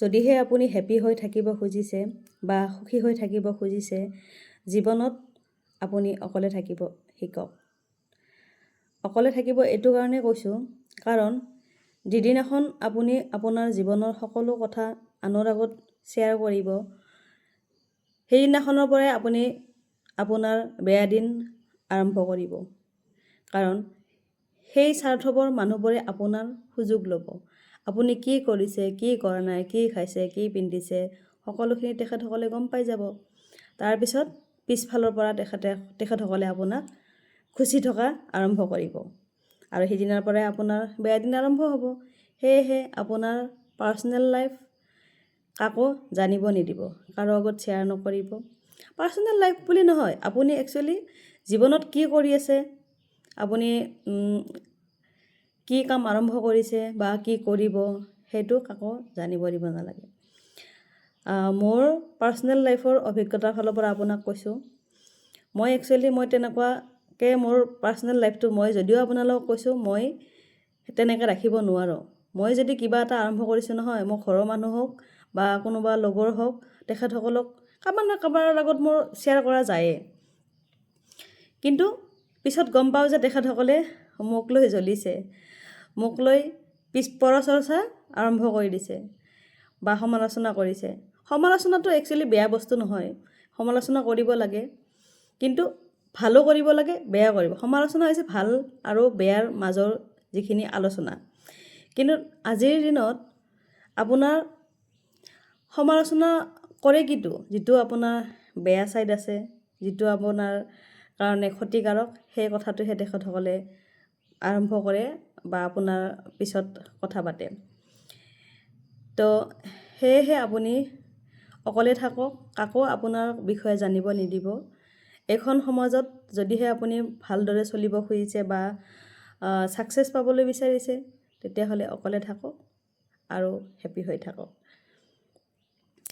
যদিহে আপুনি হেপি হৈ থাকিব খুজিছে বা সুখী হৈ থাকিব খুজিছে, জীৱনত আপুনি অকলে থাকিব শিকক। অকলে থাকিব এইটো কাৰণে কৈছোঁ, কাৰণ যিদিনাখন আপুনি আপোনাৰ জীৱনৰ সকলো কথা আনৰ আগত শ্বেয়াৰ কৰিব, সেইদিনাখনৰ পৰাই আপুনি আপোনাৰ বেয়া দিন আৰম্ভ কৰিব। কাৰণ সেই স্বাৰ্থপৰ মানুহবোৰে আপোনাৰ সুযোগ ল'ব। আপুনি কি কৰিছে, কি কৰা নাই, কি খাইছে, কি পিন্ধিছে, সকলোখিনি তেখেতসকলে গম পাই যাব। তাৰপিছত পিছফালৰ পৰা তেখেতসকলে আপোনাক খুচি থকা আৰম্ভ কৰিব, আৰু সেইদিনাৰ পৰাই আপোনাৰ বেয়া দিন আৰম্ভ হ'ব। সেয়েহে আপোনাৰ পাৰ্চনেল লাইফ কাকো জানিব নিদিব, কাৰো আগত শ্বেয়াৰ নকৰিব। পাৰ্চনেল লাইফ বুলি নহয়, আপুনি একচুৱেলি জীৱনত কি কৰি আছে, আপুনি কি কাম আৰম্ভ কৰিছে বা কি কৰিব, সেইটো কাকো জানিব দিব নালাগে। মোৰ পাৰ্চনেল লাইফৰ অভিজ্ঞতাৰ ফালৰ পৰা আপোনাক কৈছোঁ। মই তেনেকুৱাকৈ মোৰ পাৰ্চনেল লাইফটো যদিও আপোনালোকক কৈছোঁ, মই তেনেকৈ ৰাখিব নোৱাৰোঁ। মই যদি কিবা এটা আৰম্ভ কৰিছোঁ নহয়, মোৰ ঘৰৰ মানুহ হওক বা কোনোবা লগৰ হওক, তেখেতসকলক কাৰোবাৰ লগত মোৰ শ্বেয়াৰ কৰা যায়েই। কিন্তু পিছত গম পাওঁ যে তেখেতসকলে মোক লৈ জ্বলিছে, মোক লৈ পৰচৰ্চা আৰম্ভ কৰি দিছে বা সমালোচনা কৰিছে। সমালোচনাটো একচুৱেলি বেয়া বস্তু নহয়, সমালোচনা কৰিব লাগে, কিন্তু ভালো কৰিব লাগে, বেয়া কৰিব। সমালোচনা হৈছে ভাল আৰু বেয়াৰ মাজৰ যিখিনি আলোচনা। কিন্তু আজিৰ দিনত আপোনাৰ সমালোচনা কৰে কিটো, যিটো আপোনাৰ বেয়া ছাইড আছে, যিটো আপোনাৰ কাৰণে ক্ষতিকাৰক, সেই কথাটোহে তেখেতসকলে আৰম্ভ কৰে বা আপোনাৰ পিছত কথা পাতে। তো সেয়েহে আপুনি অকলে থাকক, কাকো আপোনাৰ বিষয়ে জানিব নিদিব। এইখন সমাজত যদিহে আপুনি ভালদৰে চলিব খুজিছে বা ছাকচেছ পাবলৈ বিচাৰিছে, তেতিয়াহ'লে অকলে থাকক আৰু হেপি হৈ থাকক।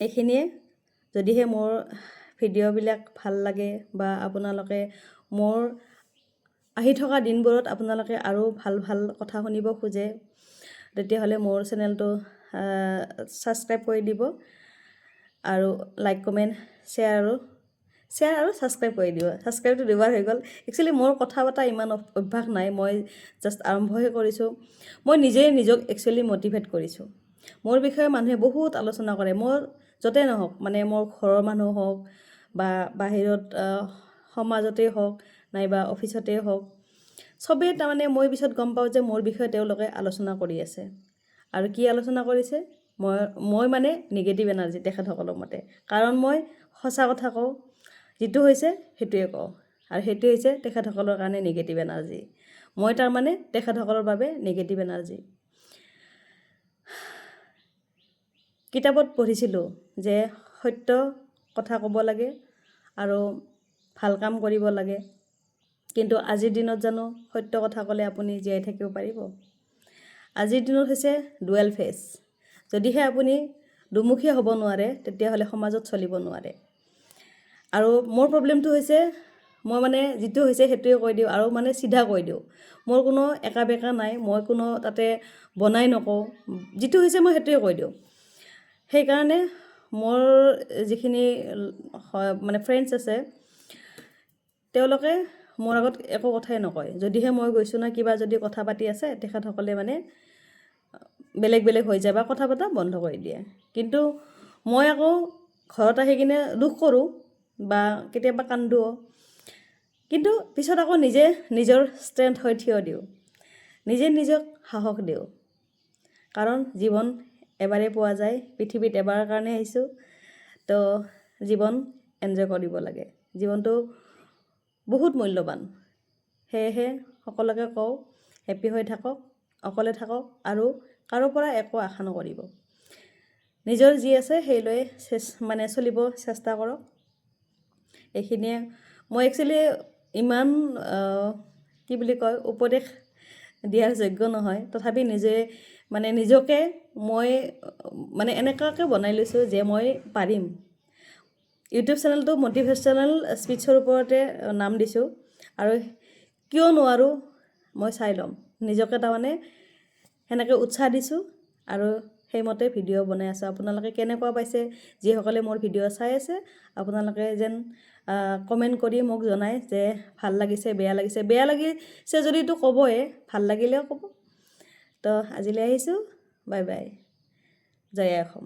এইখিনিয়ে। যদিহে মোৰ ভিডিঅ'বিলাক ভাল লাগে বা আপোনালোকে মোৰ আহি থকা দিনবোৰত আপোনালোকে আৰু ভাল ভাল কথা শুনিব খোজে, তেতিয়াহ'লে মোৰ চেনেলটো ছাবস্ক্ৰাইব কৰি দিব আৰু লাইক, কমেণ্ট, শ্বেয়াৰ আৰু ছাবস্ক্ৰাইব কৰি দিব। ছাবস্ক্ৰাইবটো দুবাৰ হৈ গ'ল। একচুৱেলি মোৰ কথা পতা ইমান অভ্যাস নাই, মই জাষ্ট আৰম্ভহে কৰিছোঁ। মই নিজক একচুৱেলি মটিভেট কৰিছোঁ। মোৰ বিষয়ে মানুহে বহুত আলোচনা কৰে, মোৰ য'তে নহওক, মানে মোৰ ঘৰৰ মানুহ হওক বা বাহিৰত সমাজতেই হওক নাইবা অফিচতেই হওক, চবেই তাৰমানে মই পিছত গম পাওঁ যে মোৰ বিষয়ে তেওঁলোকে আলোচনা কৰি আছে। আৰু কি আলোচনা কৰিছে? মই মানে নিগেটিভ এনাৰ্জি তেখেতসকলৰ মতে। কাৰণ মই সঁচা কথা কওঁ, যিটো হৈছে সেইটোৱে কওঁ, আৰু সেইটো হৈছে তেখেতসকলৰ কাৰণে নিগেটিভ এনাৰ্জি। মই তাৰমানে তেখেতসকলৰ বাবে নিগেটিভ এনাৰ্জি। কিতাপত পঢ়িছিলোঁ যে সত্য কথা ক'ব লাগে আৰু ভাল কাম কৰিব লাগে, কিন্তু আজিৰ দিনত জানো সত্য কথা ক'লে আপুনি জীয়াই থাকিব পাৰিব? আজিৰ দিনত হৈছে ডুৱেল ফেচ। যদিহে আপুনি দুমুখীয়া হ'ব নোৱাৰে, তেতিয়াহ'লে সমাজত চলিব নোৱাৰে। আৰু মোৰ প্ৰব্লেমটো হৈছে, মই মানে যিটো হৈছে সেইটোৱে কৈ দিওঁ আৰু মানে চিধা কৈ দিওঁ। মোৰ কোনো একা বেকা নাই, মই কোনো তাতে বনাই নকওঁ, যিটো হৈছে মই সেইটোৱে কৈ দিওঁ। সেইকাৰণে মোৰ যিখিনি মানে ফ্ৰেণ্ডছ আছে, তেওঁলোকে মোৰ আগত একো কথাই নকয়। যদিহে মই গৈছোঁ না কিবা যদি কথা পাতি আছে, তেখেতসকলে মানে বেলেগ হৈ যায় বা কথা পতা বন্ধ কৰি দিয়ে। কিন্তু মই আকৌ ঘৰত আহি কিনে দুখ কৰোঁ বা কেতিয়াবা কান্দোঁ, কিন্তু পিছত আকৌ নিজৰ ষ্ট্ৰেংথ হৈ থিয় দিওঁ, নিজক সাহস দিওঁ। কাৰণ জীৱন এবাৰেই পোৱা যায়, পৃথিৱীত এবাৰৰ কাৰণে আহিছোঁ, তো জীৱন এনজয় কৰিব লাগে। জীৱনটো বহুত মূল্যৱান। সেয়েহে সকলোকে কওঁ, হেপি হৈ থাকক, অকলে থাকক আৰু কাৰোৰ পৰা একো আশা নকৰিব। নিজৰ যি আছে সেই লৈ মানে চলিব চেষ্টা কৰক। এইখিনিয়ে। মই একচুৱেলি ইমান কি বুলি কয়, উপদেশ দিয়াৰ যোগ্য নহয়, তথাপি নিজকে মই মানে এনেকুৱাকৈ বনাই লৈছোঁ যে মই পাৰিম। ইউটিউব চেনেলটো মটিভেশ্যনেল স্পীচৰ ওপৰতে নাম দিছোঁ, আৰু কিয় নোৱাৰোঁ মই চাই ল'ম। নিজকে তাৰমানে সেনেকৈ উৎসাহ দিছোঁ আৰু সেইমতে ভিডিঅ' বনাই আছোঁ। আপোনালোকে কেনেকুৱা পাইছে, যিসকলে মোৰ ভিডিঅ' চাই আছে আপোনালোকে যেন কমেণ্ট কৰি মোক জনায় যে ভাল লাগিছে, বেয়া লাগিছে। বেয়া লাগিছে যদিতো ক'বই, ভাল লাগিলেও ক'ব। তো আজিলৈ আহিছোঁ, বাই বাই, জয় আই অসম।